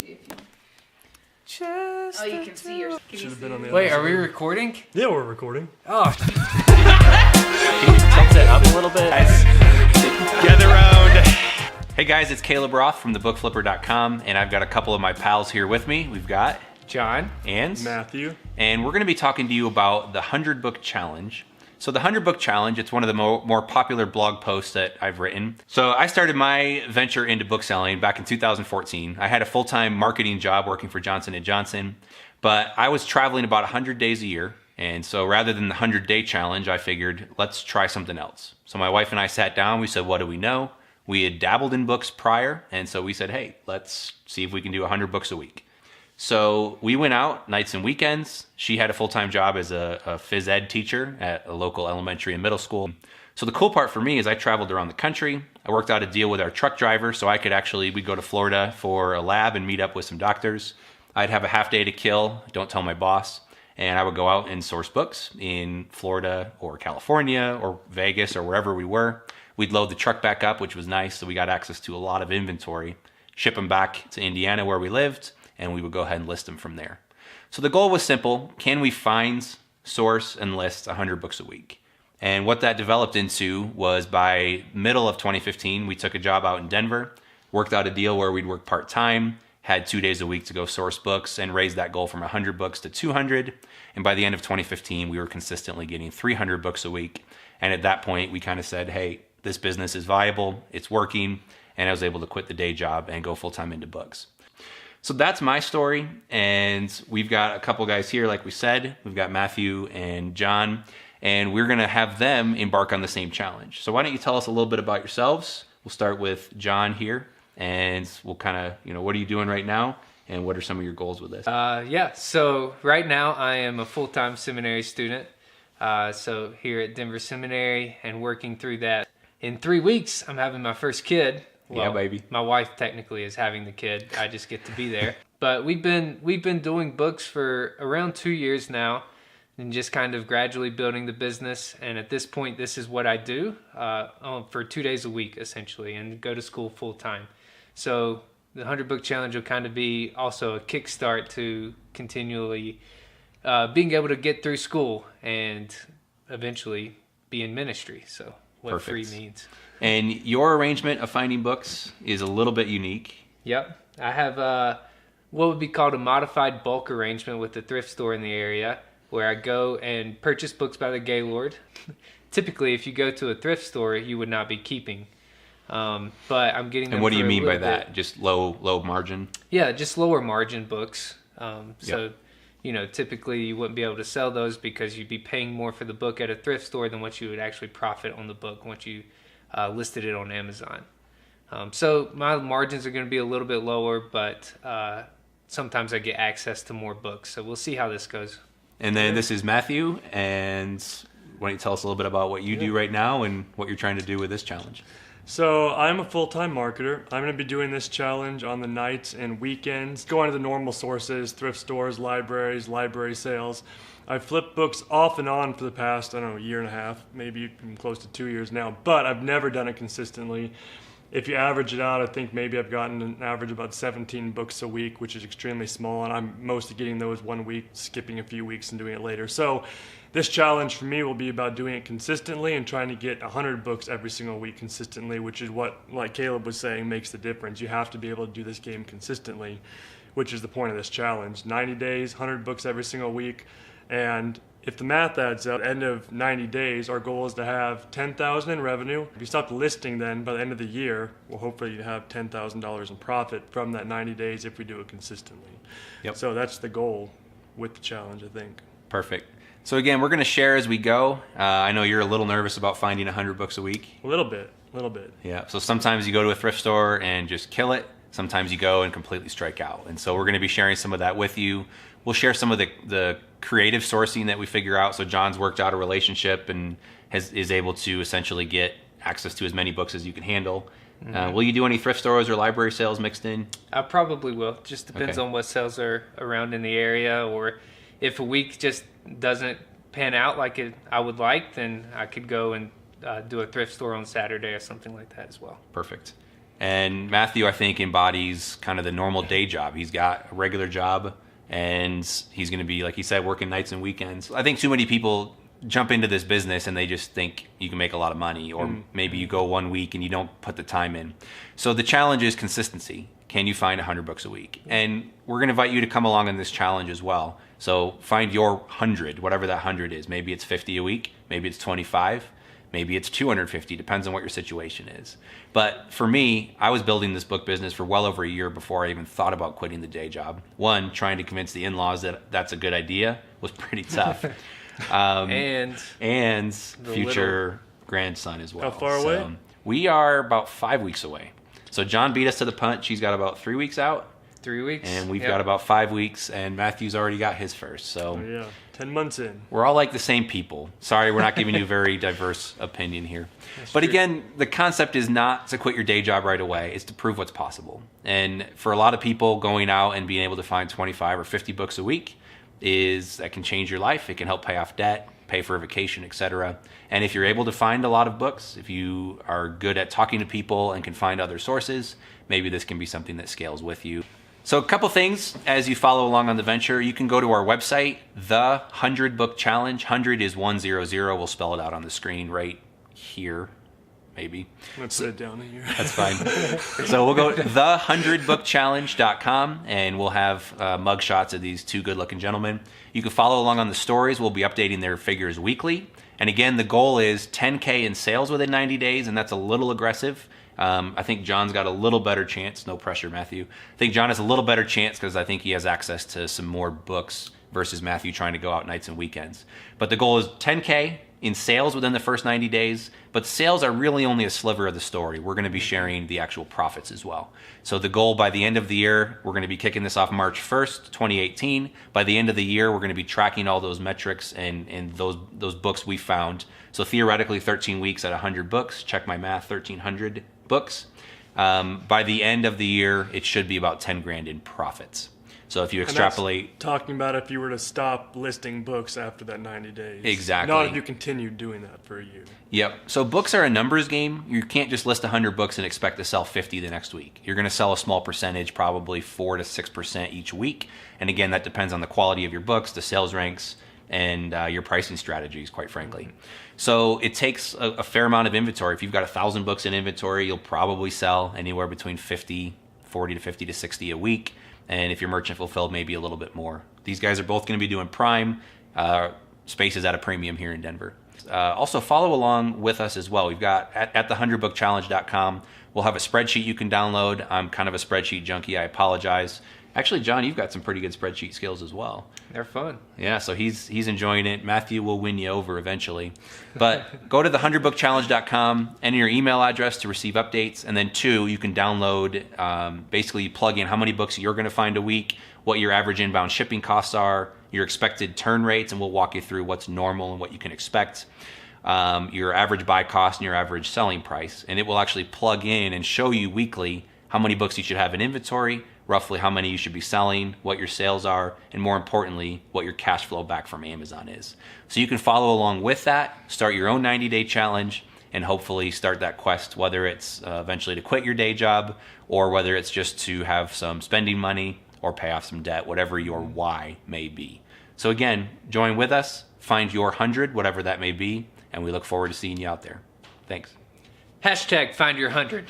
see if you... Just you can see your... Should have been on the Wait, other are we side. recording? Yeah, we're recording. Oh, Can you tilt it up a little bit? Gather round. Hey guys, it's Caleb Roth from thebookflipper.com, and I've got a couple of my pals here with me. We've got John and Matthew. And we're going to be talking to you about the 100 Book Challenge. So the 100 Book Challenge, it's one of the more popular blog posts that I've written. So I started my venture into book selling back in 2014. I had a full-time marketing job working for Johnson & Johnson, but I was traveling about 100 days a year. And so rather than the 100-day challenge, I figured, let's try something else. So my wife and I sat down, we said, what do we know? We had dabbled in books prior, and so we said, hey, let's see if we can do 100 books a week. So we went out nights and weekends. She had a full-time job as a phys ed teacher at a local elementary and middle school. So the cool part for me is I traveled around the country. I worked out a deal with our truck driver, so I could we'd go to Florida for a lab and meet up with some doctors. I'd have a half day to kill, don't tell my boss, and I would go out and source books in Florida or California or Vegas or wherever we were. We'd load the truck back up, which was nice, so we got access to a lot of inventory, ship them back to Indiana where we lived, and we would go ahead and list them from there. So the goal was simple. Can we find, source, and list 100 books a week? And what that developed into was by middle of 2015, we took a job out in Denver, worked out a deal where we'd work part-time, had 2 days a week to go source books, and raised that goal from 100 books to 200. And by the end of 2015, we were consistently getting 300 books a week. And at that point, we kind of said, hey, this business is viable, it's working, and I was able to quit the day job and go full-time into books. So that's my story, and we've got a couple guys here, like we said. We've got Matthew and John, and we're going to have them embark on the same challenge. So why don't you tell us a little bit about yourselves? We'll start with John here, and we'll kind of, what are you doing right now, and what are some of your goals with this? So right now I am a full-time seminary student. So here at Denver Seminary and working through that. In 3 weeks, I'm having my first kid. Well, yeah, baby. My wife technically is having the kid. I just get to be there. But we've been doing books for around 2 years now, and just kind of gradually building the business. And at this point, this is what I do for 2 days a week, essentially, and go to school full time. So the 100 Book Challenge will kind of be also a kickstart to continually being able to get through school and eventually be in ministry. So what Perfect. free means. And your arrangement of finding books is a little bit unique. Yep. I have what would be called a modified bulk arrangement with a thrift store in the area where I go and purchase books by the Gaylord. Typically, if you go to a thrift store, you would not be keeping. But I'm getting them. And what do you for a mean by little that? bit. Just low margin? Yeah, just lower margin books. So, Yep. typically you wouldn't be able to sell those because you'd be paying more for the book at a thrift store than what you would actually profit on the book once you listed it on Amazon. So my margins are going to be a little bit lower, but sometimes I get access to more books. So we'll see how this goes. And then this is Matthew, and why don't you tell us a little bit about what you do right now and what you're trying to do with this challenge? So I'm a full-time marketer. I'm going to be doing this challenge on the nights and weekends, going to the normal sources, thrift stores, libraries, library sales. I've flipped books off and on for the past, a year and a half, maybe close to 2 years now, but I've never done it consistently. If you average it out, I think maybe I've gotten an average about 17 books a week, which is extremely small, and I'm mostly getting those 1 week, skipping a few weeks and doing it later. So this challenge for me will be about doing it consistently and trying to get 100 books every single week consistently, which is what, like Caleb was saying, makes the difference. You have to be able to do this game consistently, which is the point of this challenge. 90 days, 100 books every single week. And if the math adds up, at the end of 90 days, our goal is to have $10,000 in revenue. If you stop listing, then by the end of the year, we'll hopefully have $10,000 in profit from that 90 days if we do it consistently. Yep. So that's the goal with the challenge, I think. Perfect. So again, we're going to share as we go. I know you're a little nervous about finding 100 books a week. A little bit. Yeah. So sometimes you go to a thrift store and just kill it. Sometimes you go and completely strike out. And so we're going to be sharing some of that with you. We'll share some of the creative sourcing that we figure out. So John's worked out a relationship and is able to essentially get access to as many books as you can handle. Mm-hmm. Will you do any thrift stores or library sales mixed in? I probably will. Just depends Okay. on what sales are around in the area, or if a week just doesn't pan out like I would like, then I could go and do a thrift store on Saturday or something like that as well. Perfect. And Matthew, I think, embodies kind of the normal day job. He's got a regular job, and he's going to be, like he said, working nights and weekends. I think too many people jump into this business and they just think you can make a lot of money, or maybe you go 1 week and you don't put the time in. So the challenge is consistency. Can you find 100 books a week? And we're going to invite you to come along on this challenge as well. So find your 100, whatever that 100 is. Maybe it's 50 a week, maybe it's 25, maybe it's 250, depends on what your situation is. But for me, I was building this book business for well over a year before I even thought about quitting the day job. One, trying to convince the in-laws that that's a good idea was pretty tough. And future grandson as well. How far away? We are about 5 weeks away. So John beat us to the punch. He's got about 3 weeks out. 3 weeks. And we've got about 5 weeks, and Matthew's already got his first. So yeah, 10 months in. We're all like the same people. Sorry, we're not giving you a very diverse opinion here. That's but true. again, the concept is not to quit your day job right away. It's to prove what's possible. And for a lot of people, going out and being able to find 25 or 50 books a week that can change your life. It can help pay off debt, pay for a vacation, etc. And if you're able to find a lot of books, if you are good at talking to people and can find other sources, maybe this can be something that scales with you. So a couple things as you follow along on the venture. You can go to our website, the 100 Book Challenge. 100 is 100. We'll spell it out on the screen right here, maybe. Let's put it down here. That's fine. So we'll go to the100bookchallenge.com, and we'll have mug shots of these two good-looking gentlemen. You can follow along on the stories. We'll be updating their figures weekly. And again, the goal is 10K in sales within 90 days, and that's a little aggressive. I think John's got a little better chance. No pressure, Matthew. I think John has a little better chance because I think he has access to some more books versus Matthew trying to go out nights and weekends. But the goal is 10K in sales within the first 90 days. But sales are really only a sliver of the story. We're going to be sharing the actual profits as well. So the goal by the end of the year, we're going to be kicking this off March 1st, 2018. By the end of the year, we're going to be tracking all those metrics and those books we found. So theoretically, 13 weeks at 100 books. Check my math, 1,300 books. By the end of the year, it should be about 10 grand in profits. So if you extrapolate, talking about if you were to stop listing books after that 90 days. Exactly. Not if you continue doing that for a year. Yep. So books are a numbers game. You can't just list 100 books and expect to sell 50 the next week. You're going to sell a small percentage, probably 4 to 6% each week. And again, that depends on the quality of your books, the sales ranks, and your pricing strategies, quite frankly. So it takes a fair amount of inventory. If you've got 1,000 books in inventory, you'll probably sell anywhere between 40 to 50 to 60 a week. And if you're merchant fulfilled, maybe a little bit more. These guys are both going to be doing Prime. Space is at a premium here in Denver. Also follow along with us as well. We've got at the100bookchallenge.com. We'll have a spreadsheet you can download. I'm kind of a spreadsheet junkie. I apologize. Actually, John, you've got some pretty good spreadsheet skills as well. They're fun. Yeah, so he's enjoying it. Matthew will win you over eventually. But go to the100bookchallenge.com, enter your email address to receive updates, and then 2, you can download, basically you plug in how many books you're going to find a week, what your average inbound shipping costs are, your expected turn rates, and we'll walk you through what's normal and what you can expect, your average buy cost and your average selling price. And it will actually plug in and show you weekly how many books you should have in inventory, roughly how many you should be selling, what your sales are, and more importantly, what your cash flow back from Amazon is. So you can follow along with that, start your own 90-day challenge, and hopefully start that quest, whether it's eventually to quit your day job or whether it's just to have some spending money or pay off some debt, whatever your why may be. So again, join with us, find your 100, whatever that may be, and we look forward to seeing you out there. Thanks. #find your 100.